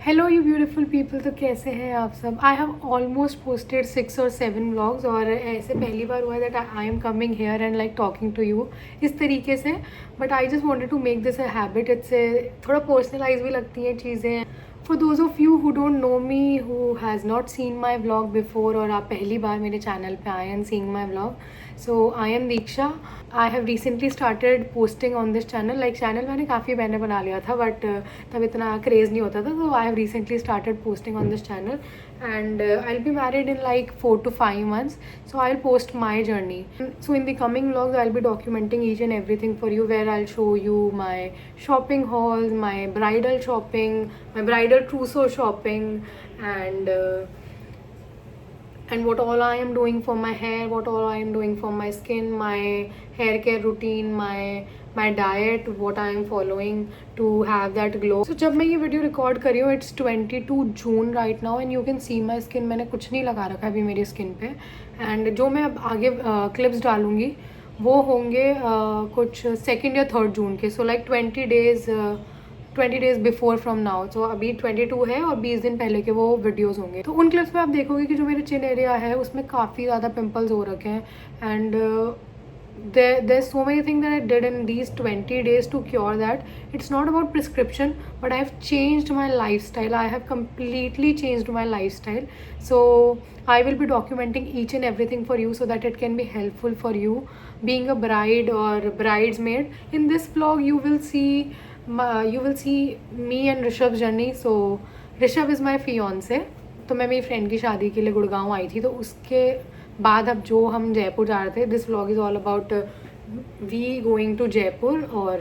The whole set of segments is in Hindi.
Hello you beautiful people. तो कैसे हैं आप सब? आई हैव ऑलमोस्ट पोस्टेड 6 और 7 व्लॉग्स और ऐसे पहली बार हुआ that I am coming here and like talking to you इस तरीके से। But I just wanted to make this a habit. इससे थोड़ा पर्सनलाइज भी लगती हैं चीज़ें। For those of you who don't know me, who has not seen my vlog before, और आप पहली बार मेरे चैनल पे आए and seeing my vlog, so I am Diksha. I have recently started posting on this channel. Like channel मैंने काफ़ी पहले बना लिया था बट तब इतना क्रेज़ नहीं होता था, तो आई have recently started posting on this channel and I will be married in like 4 to 5 months, so I'll post my journey. So in the coming vlogs I'll be documenting each and everything for you, where I'll show you my shopping hauls, my bridal shopping, my bridal trousseau shopping, and what all I am doing for my hair, what all I am doing for my skin, my hair care routine, my diet, what I am following to have that glow. So जब मैं ये वीडियो रिकॉर्ड कर रही हूँ, it's 22 June right now and you can see my skin. मैंने कुछ नहीं लगा रखा है अभी मेरी स्किन पे, एंड जो मैं अब आगे क्लिप्स डालूँगी वो होंगे कुछ 2 या 3 जून के. So like 20 days before from now. तो अभी 22 है और 20 दिन पहले के वो वीडियोस होंगे. तो उन क्लिप्स में आप देखोगे कि जो मेरे चिन एरिया है उसमें काफ़ी ज़्यादा पिंपल्स हो रखे हैं, and there's so many things that I did in these 20 days to cure that. It's not about prescription, but I've changed my lifestyle. I have completely changed my lifestyle. So I will be documenting each and everything for you so that it can be helpful for you being a bride or bridesmaid. In this vlog you will see me and Rishabh's journey. So Rishabh is my fiance. तो मैं मेरी फ्रेंड की शादी के लिए गुड़गांव आई थी, तो उसके बाद अब जो हम जयपुर जा रहे थे, this vlog is all about we going to Jaipur. और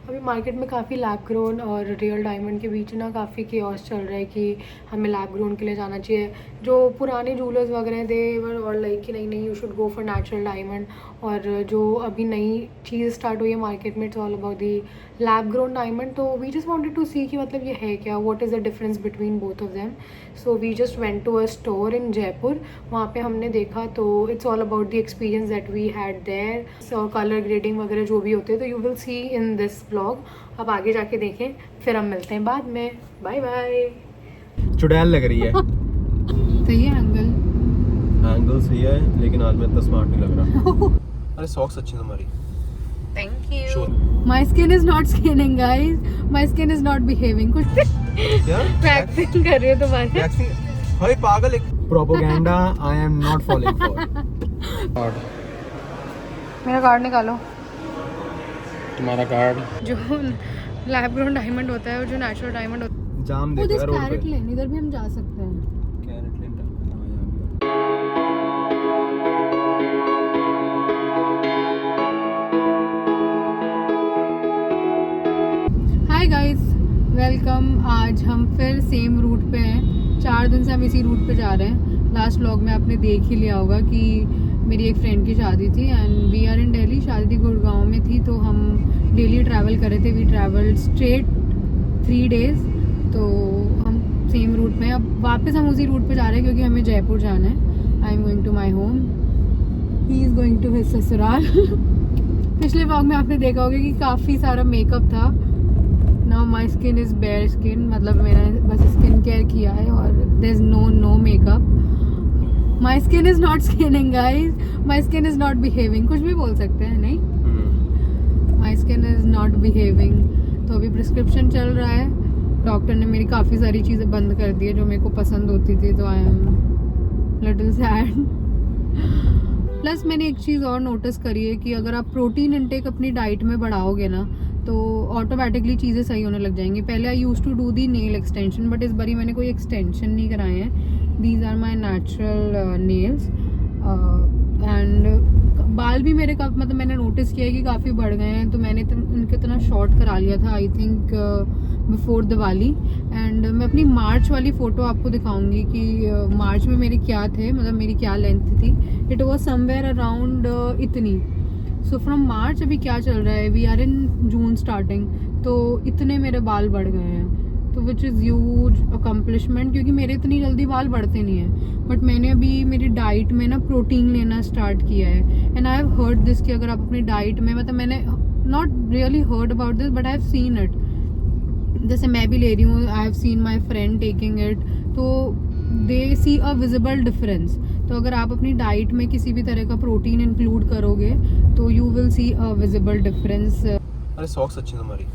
अभी मार्केट में काफ़ी लैब ग्रोन और रियल डायमंड के बीच ना काफ़ी केओस चल रहा है कि हमें लैब ग्रोन के लिए जाना चाहिए. जो पुराने जूलर्स वगैरह थे और लाइक कि नहीं you should go for natural diamond, और जो अभी नई चीज़ स्टार्ट हुई है मार्केट में, it's all about the lab grown diamond. तो we just wanted to see कि मतलब ये है क्या, what is the difference between both of them. So we just went to a store in Jaipur. वहाँ पे हमने देखा तो it's all about the experience that we had there. So colour grading वगैरह जो भी होते हैं, तो you will see in this vlog. अब आगे जाके देखें, फिर हम मिलते हैं बाद में. Bye bye. चुड़ैल लग रही है. सही है एंगल सही है, लेकिन आज मैं इतना स्मार्ट नहीं लग रहा. अरे सॉक्स अच्छी हैं तुम्हारी. Thank you. My skin is not skinning, guys. My skin is not behaving. कुछ क्या वैक्सिंग कर रही है तुम्हारे. वैक्सिंग? हाय पागल. एक propaganda I am not following for. मेरा कार्ड निकालो. तुम्हारा कार्ड जो लैब ग्रोन डायमंड होता है और जो नेचुरल डायमंड होता है. जाम देखो यार रोड पे. कैरेट लेन, इधर भी हम जा सकते हैं. CaratLane. Hi guys, welcome. आज हम फिर सेम रूट पे हैं. 4 दिन से हम इसी रूट पे जा रहे हैं. लास्ट व्लॉग में आपने देख ही लिया होगा कि मेरी एक फ्रेंड की शादी थी and we are in Delhi. शादी गुड़गांव में थी, तो हम डेली ट्रैवल कर रहे थे. We travel straight 3 days. तो हम सेम रूट में, अब वापस हम उसी रूट पे जा रहे हैं क्योंकि हमें जयपुर जाना है. I am going to my home, he is going to his ससुराल. पिछले व्लॉग में आपने देखा होगा कि काफ़ी सारा मेकअप था. Now my skin is bare skin, मतलब मैंने बस स्किन केयर किया है और there is no makeup. My skin is not skinning guys. My skin is not behaving. कुछ भी बोल सकते हैं नहीं. My skin is not behaving. तो अभी प्रिस्क्रिप्शन चल रहा है. डॉक्टर ने मेरी काफ़ी सारी चीज़ें बंद कर दी है जो मेरे को पसंद होती थी, तो I am little sad. Plus मैंने एक चीज़ और नोटिस करी है कि अगर आप प्रोटीन इंटेक अपनी डाइट में बढ़ाओगे ना, तो ऑटोमेटिकली चीज़ें सही होने लग जाएंगी. पहले I used to do the nail extension, but इस बारी मैंने कोई एक्सटेंशन नहीं कराए हैं. These are my natural nails. And बाल भी मेरे का मतलब मैंने नोटिस किया है कि काफ़ी बढ़ गए हैं, तो मैंने इनके इतना शॉर्ट करा लिया था I think before Diwali. And मैं अपनी मार्च वाली फ़ोटो आपको दिखाऊंगी कि मार्च में मेरे क्या थे, मतलब मेरी क्या लेंथ थी. इट वॉज समवेयर अराउंड इतनी. सो फ्रॉम मार्च अभी क्या चल रहा है, we are in June starting, तो इतने मेरे बाल बढ़ गए हैं. तो विच इज़ ह्यूज अकम्पलिशमेंट, क्योंकि मेरे इतनी जल्दी बाल बढ़ते नहीं हैं. बट मैंने अभी मेरी डाइट में ना प्रोटीन लेना स्टार्ट किया है. And I have heard this कि अगर आप अपनी डाइट में, मतलब मैंने not really heard about this but I have seen it. जैसे मैं भी ले रही हूँ, I have seen my friend taking it, तो दे सी अ विजिबल डिफरेंस। तो अगर आप अपनी डाइट में किसी भी तरह का प्रोटीन इंक्लूड करोगे तो you will C a visible difference. अरे सॉक्स अच्छी हैं तुम्हारी।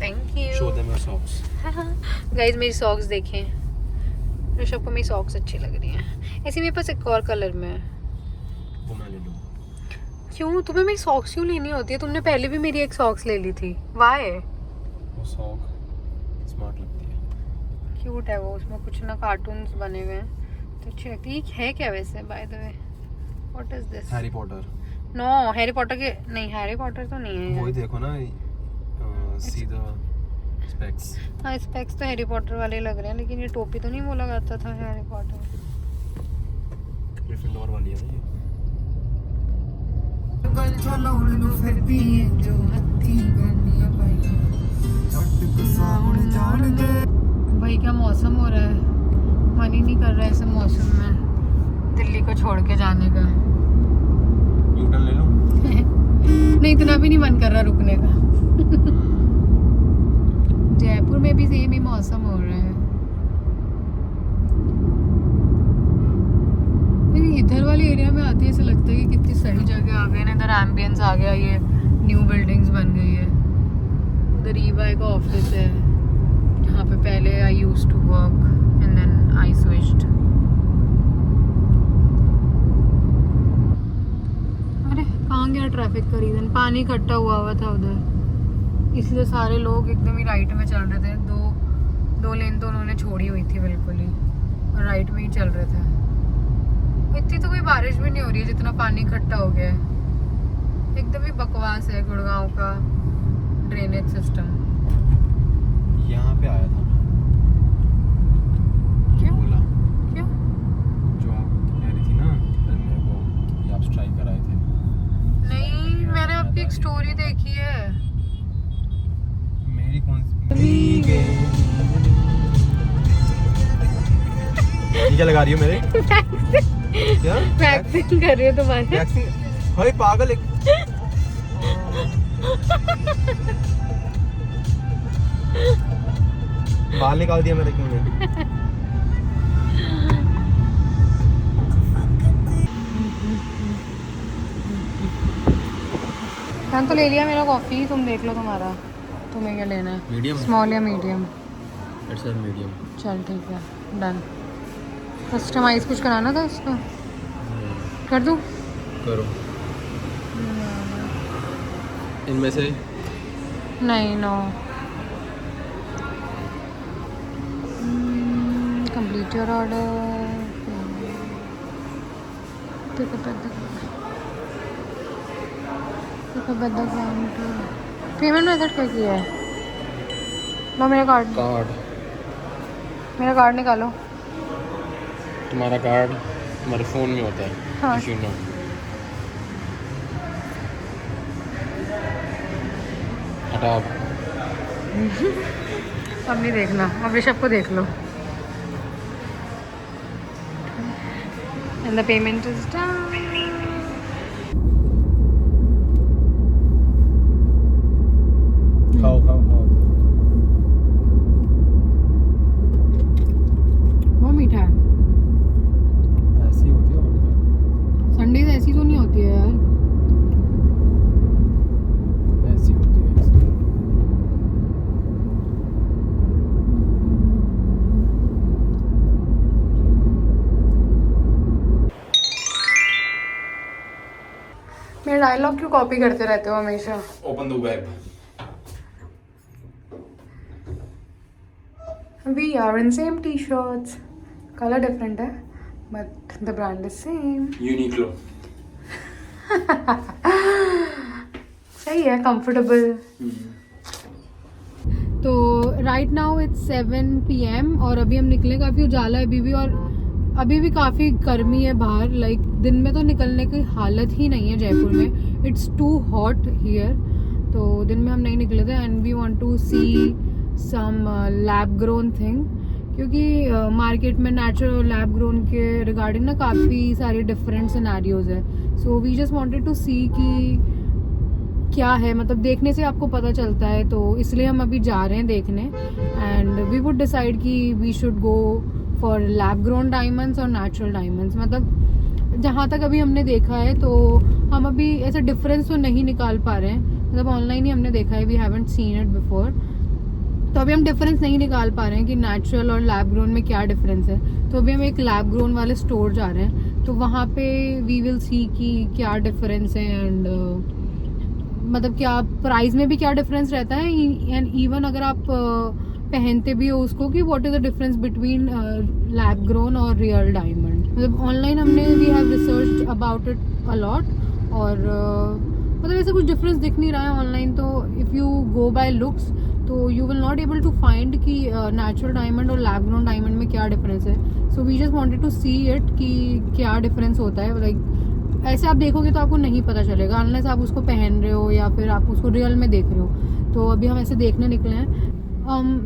Thank you. Show them your socks. Guys मेरी सॉक्स देखें, ऋषभ को मेरी सॉक्स अच्छी लग रही हैं। ऐसे मेरे पास एक और कलर में है। वो मैं ले लूँ। क्यों, तुम्हें मेरी सॉक्स क्यों लेनी होती है? तुमने पहले भी मेरी एक सॉक्स ले ली थी, वाई? वो सॉक स्मार्ट लगती है। क्यूट है वो, उसमें कुछ ना कार्टून्स बने हुए हैं तो अच्छी लगती है। है क्या वैसे, by the way? What is this? Harry Potter. No, Harry Potter के नहीं, हैरी पॉटर तो नहीं है। वही देखो ना, सी द स्पेक्स। हाँ स्पेक्स तो हैरी पॉटर वाले लग रहे हैं, लेकिन ये टोपी तो नहीं वो लगाता था हैरी पॉटर। ग्रिफिंडोर वाली है ना ये। भाई क्या मौसम हो रहा है, मन ही नहीं कर रहा है ऐसे मौसम में दिल्ली को छोड़ के जाने का। यूटर्न ले लो। नहीं, इतना भी नहीं मन कर रहा रुकने का। जयपुर में भी सेम ही मौसम हो रहा है। इधर वाले एरिया में आती है ऐसा लगता है कि कितनी सही जगह आ गई ना, इधर एम्बियंस आ गया, ये न्यू बिल्डिंग्स बन गई है। उधर ईवाई का ऑफिस है जहाँ पे पहले I used to work and then I switched. अरे कहाँ गया ट्रैफिक का रीजन? पानी इकट्ठा हुआ था उधर, इसलिए सारे लोग एकदम ही राइट में चल रहे थे। दो लेन तो उन्होंने छोड़ी हुई थी बिल्कुल ही, और राइट में ही चल रहे थे। इतनी तो कोई बारिश भी नहीं हो रही है जितना पानी इकट्ठा हो गया है। एकदम ही बकवास है गुड़गांव का ड्रेनेज सिस्टम। यहाँ पे आया था मैं। क्यों? बोला क्यों? जो आप कह रही थी ना मेरे को कि आप स्ट्राइक कराए थे। नहीं, मैंने आपकी एक स्टोरी देखी है। मेरी कौन सी? ये क्या लगा रही हो मेरे? क्या वैक्सिंग कर रही हो तुम्हारे? वैक्सिंग? हाय पागल एक। बाल निकाल दिया मेरे क्यों? मैंने तो ले लिया मेरा कॉफ़ी, तुम देख लो तुम्हारा, तुम्हें क्या लेना है? मीडियम। स्मॉल या मीडियम? It's a medium. चल ठीक है, डन। कस्टमाइज कुछ कराना था इसको, कर दूँ? करो। इनमें से नहीं, no. Complete your order. Payment method क्या किया है? लो मेरा कार्ड निकालो। तुम्हारा कार्ड तुम्हारे फ़ोन में होता है। हाँ। If you know. हटाओ। अब नहीं देखना, अब ऋषभ को देख लो। And the payment is done. खाओ। वो मीठा है। ऐसी होती है और क्या? संडे ऐसी तो नहीं होती है यार। ऐसी होती है ऐसी। मेरा डायलॉग क्यों कॉपी करते रहते हो हमेशा? Open the web. We are in same t-shirts. Color different है, but the brand is same. Uniqlo. सही है, comfortable. तो राइट नाउ इट्स 7 PM और अभी हम निकले, काफ़ी उजाला है अभी भी, और अभी भी काफ़ी गर्मी है बाहर। लाइक दिन में तो निकलने की हालत ही नहीं है जयपुर में। इट्स टू हॉट हियर, तो दिन में हम नहीं निकले थे। And we want to see some lab grown thing, क्योंकि मार्केट में नेचुरल लैब ग्रोन के रिगार्डिंग ना काफ़ी सारे डिफरेंट सिनेरियोज है। So we just wanted to see कि क्या है, मतलब देखने से आपको पता चलता है। तो इसलिए हम अभी जा रहे हैं देखने, एंड वी वुड डिसाइड कि we should go for lab grown diamonds और नेचुरल डायमंड्स। मतलब जहाँ तक अभी हमने देखा है तो हम अभी ऐसा डिफरेंस तो नहीं निकाल पा रहे हैं, मतलब ऑनलाइन ही हमने देखा है, we haven't seen it before. तो अभी हम डिफरेंस नहीं निकाल पा रहे हैं कि नेचुरल और लैब ग्रोन में क्या डिफरेंस है। तो अभी हम एक लैब ग्रोन वाले स्टोर जा रहे हैं, तो वहाँ पे वी विल सी कि क्या डिफरेंस है, एंड मतलब क्या प्राइस में भी क्या डिफरेंस रहता है, एंड इवन अगर आप पहनते भी हो उसको, कि what is the difference between lab grown और रियल डायमंड। मतलब ऑनलाइन हमने we have research about it a lot, और मतलब ऐसा कुछ डिफरेंस दिख नहीं रहा है ऑनलाइन। तो if you go by looks तो you will not able to find कि नेचुरल डायमंड और लैब ग्रोन डायमंड में क्या डिफरेंस है। So we just wanted to see it कि क्या डिफरेंस होता है। लाइक ऐसे आप देखोगे तो आपको नहीं पता चलेगा अनलेस आप उसको पहन रहे हो या फिर आप उसको रियल में देख रहे हो। तो अभी हम ऐसे देखने निकले हैं।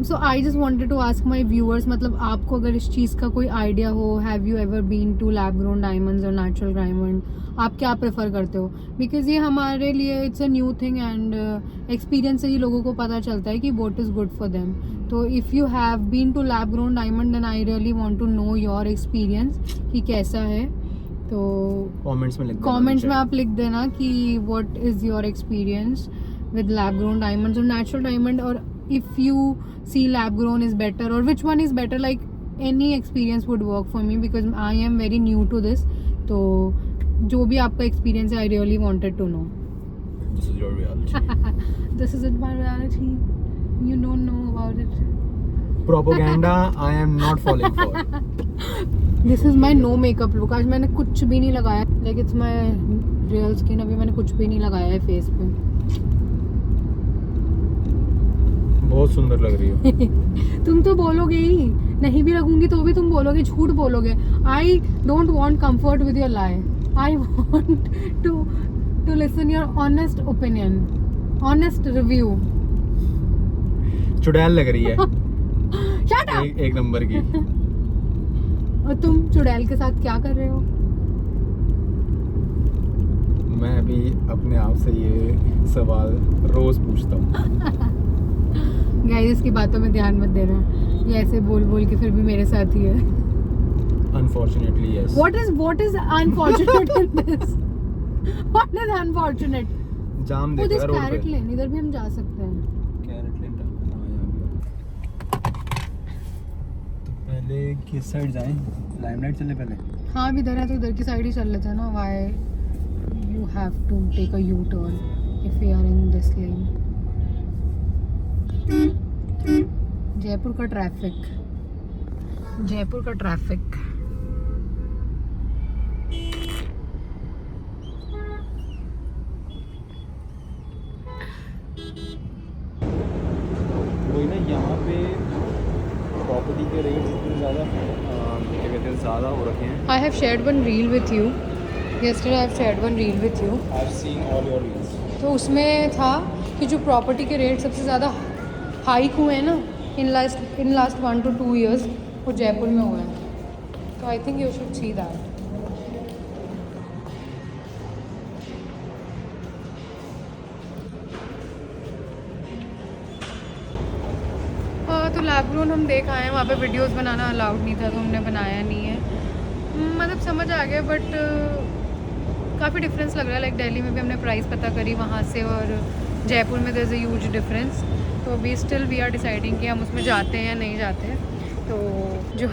So I just wanted to ask my viewers, मतलब आपको अगर इस चीज़ का कोई आइडिया हो, have you ever been to lab grown diamonds और नेचुरल डायमंड, आप क्या प्रेफर करते हो? बिकॉज ये हमारे लिए it's a new thing, and experience से ही लोगों को पता चलता है कि what is good for them. तो if you have been to lab grown diamond then I really want to know your experience कि कैसा है। तो कमेंट्स में आप लिख देना कि what is your experience with lab grown diamonds or natural diamond, or if you see lab grown is better or which one is better, like any experience would work for me because I am very new to this. तो जो भी आपका experience है I really wanted to know. This is your reality. This isn't my reality. You don't know about it. Propaganda I am not falling for. This is my no makeup look. आज मैंने कुछ भी नहीं लगाया, like it's my real skin. अभी मैंने कुछ भी नहीं लगाया है फेस पे। बहुत सुंदर लग रही हो। तुम तो बोलोगे ही, नहीं भी लगूंगी तो भी तुम बोलोगे, झूठ बोलोगे। I don't want comfort with your lie, I want to listen your honest opinion, honest review. चुड़ैल लग रही है। Shut up. एक नंबर की। और तुम चुड़ैल के साथ क्या कर रहे हो? मैं अभी अपने आप से ये सवाल रोज पूछता हूँ। गाइस इसकी बातों में ध्यान मत देना, ये ऐसे बोल बोल के फिर भी मेरे साथ ही है। Unfortunately, yes. What is unfortunate in this? What is unfortunate? जाम वो देखा दिस है रोड कैरेट पे। लेन, इधर भी हम जा सकते हैं। कैरेट लेन पहले किस साइड जाएं? लाइमलाइट चले पहले। हाँ अब इधर है तो इधर की साइड ही चल लेते हैं ना। Why you have to take a U-turn if we are in this lane? Jaipur का ट्रैफिक, जयपुर का ट्रैफिक। वही ना, यहाँ पे प्रॉपर्टी के रेट्स इतने ज़्यादा क्या कहते हैं ज़्यादा हो रखे हैं। I have shared one reel with you. Yesterday I have shared one reel with you. I've seen all your reels. तो उसमें था कि जो प्रॉपर्टी के रेट सबसे ज़्यादा हाइक हुए हैं ना इन लास्ट 1 to 2 years, वो जयपुर में हुए हैं। तो I think you should see that. तो लैब ग्रोन हम देख आए हैं, वहाँ पे वीडियोस बनाना अलाउड नहीं था तो हमने बनाया नहीं है। मतलब समझ आ गया, बट काफ़ी डिफरेंस लग रहा है। लाइक दिल्ली में भी हमने प्राइस पता करी वहाँ से, और जयपुर में there is a huge difference. तो अभी स्टिल वी आर डिसाइडिंग कि हम उसमें जाते हैं या नहीं जाते हैं। तो जो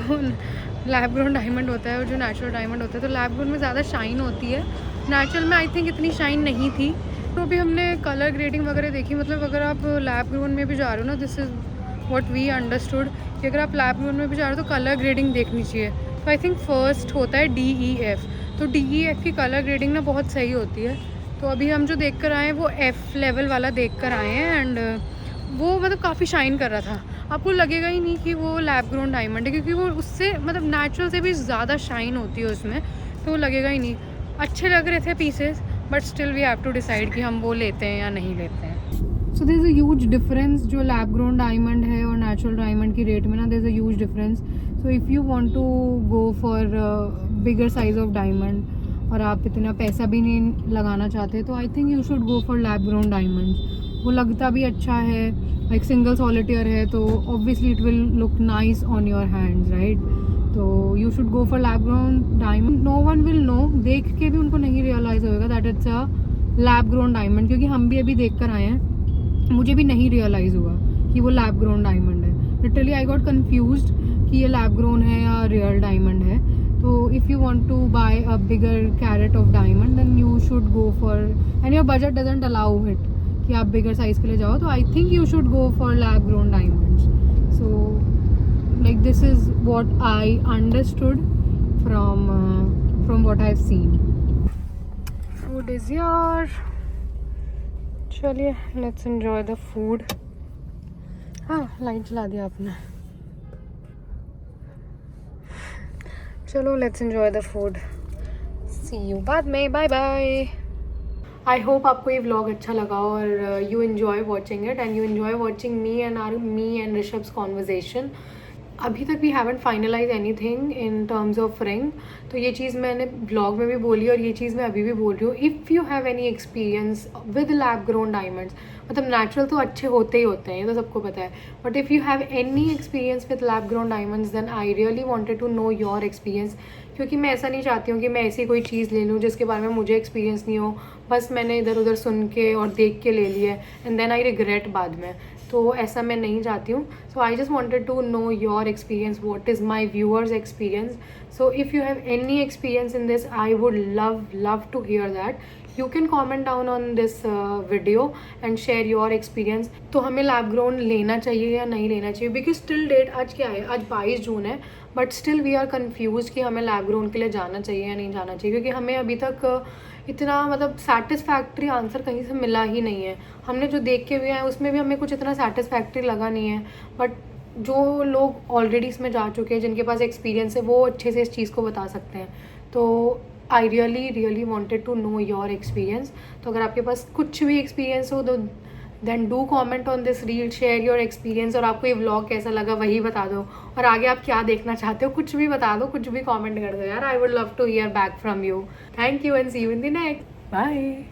लैब ग्रोन डायमंड होता है और जो नेचुरल डायमंड होता है, तो लैब ग्रोन में ज़्यादा शाइन होती है, नेचुरल में आई थिंक इतनी शाइन नहीं थी। तो अभी हमने कलर ग्रेडिंग वगैरह देखी। मतलब अगर आप लैब ग्रोन में भी जा रहे हो ना, this is what we understood कि अगर आप लैब ग्रोन में भी जा रहे हो तो कलर ग्रेडिंग देखनी चाहिए। तो आई थिंक फर्स्ट होता है DEF। तो DEF की कलर ग्रेडिंग ना बहुत सही होती है। तो अभी हम जो देख कर आए हैं वो F लेवल वाला देख कर आए हैं, एंड वो मतलब काफ़ी शाइन कर रहा था। आपको लगेगा ही नहीं कि वो लैब ग्रोन डायमंड है, क्योंकि वो उससे मतलब नेचुरल से भी ज़्यादा शाइन होती है उसमें, तो वो लगेगा ही नहीं। अच्छे लग रहे थे pieces, but still we have to decide कि हम वो लेते हैं या नहीं लेते हैं। So there is a huge difference जो लैब ग्रोन डायमंड है और नेचुरल डायमंड की रेट में ना, there is a huge difference. So if you want to go for bigger size of diamond, और आप इतना पैसा भी नहीं लगाना चाहते, तो I think you should go for lab grown diamonds. वो लगता भी अच्छा है, लाइक सिंगल सॉलिटेयर है, तो obviously it will look nice on your hands, right. तो you should go for lab grown diamond. No one will know, देख के भी उनको नहीं रियलाइज़ होगा that it's a lab grown diamond, क्योंकि हम भी अभी देख कर आए हैं, मुझे भी नहीं रियलाइज़ हुआ कि वो लैब ग्रोन डायमंड है। लिटरली आई गॉट कन्फ्यूज्ड कि ये लैब ग्रोन है या रियल डायमंड है। तो if you want to buy a bigger carat of diamond then you should go for, and your budget doesn't allow it कि आप बिगर साइज़ के लिए जाओ, तो I think you should go for lab grown diamonds. So like this is what I understood from what I've seen. Food is here. चलिए let's enjoy the food. हाँ, लाइट जला दिया आपने। चलो let's enjoy the food. See you बाद में, बाय बाय। आई होप आपको ये व्लॉग अच्छा लगा और you enjoy watching it and you enjoy watching me and Rishabh's conversation. अभी तक we haven't finalise anything in terms of ring, तो ये चीज़ मैंने ब्लॉग में भी बोली और ये चीज़ मैं अभी भी बोल रही हूँ। If you have any experience with lab grown diamonds, मतलब नेचुरल तो अच्छे होते ही होते हैं, ये तो सबको पता है, but if you have any experience with lab grown diamonds then I really wanted to know your experience, क्योंकि मैं ऐसा नहीं चाहती हूँ कि मैं ऐसी कोई चीज़ ले लूँ जिसके बारे में मुझे एक्सपीरियंस नहीं हो, बस मैंने इधर उधर सुन के और देख के ले लिया एंड देन आई रिग्रेट बाद में, तो ऐसा मैं नहीं चाहती हूँ। So I just wanted to know your experience, what is my viewers experience. So if you have any experience in this I would love to hear that. You can comment down on this video and share your experience. तो हमें लैब ग्रोन लेना चाहिए या नहीं लेना चाहिए, बिकॉज स्टिल डेट आज क्या है, आज 22 जून है, but still we are confuse कि हमें लैब ग्रोन के लिए जाना चाहिए या नहीं जाना चाहिए, क्योंकि हमें अभी तक इतना मतलब सेटिस्फैक्ट्री आंसर कहीं से मिला ही नहीं है। हमने जो देख के भी आए उसमें भी हमें कुछ इतना सेटिस्फैक्ट्री लगा नहीं है, बट जो लोग ऑलरेडी इसमें जा चुके हैं, जिनके पास एक्सपीरियंस है, वो अच्छे से इस चीज़ को बता सकते हैं। तो I really wanted to know your experience. तो अगर आपके पास कुछ भी एक्सपीरियंस हो तो then do comment on this reel, share your experience, और आपको ये व्लॉग कैसा लगा वही बता दो, और आगे आप क्या देखना चाहते हो कुछ भी बता दो, कुछ भी कॉमेंट कर दो यार। I would love to hear back from you. Thank you and see you in the next. Bye.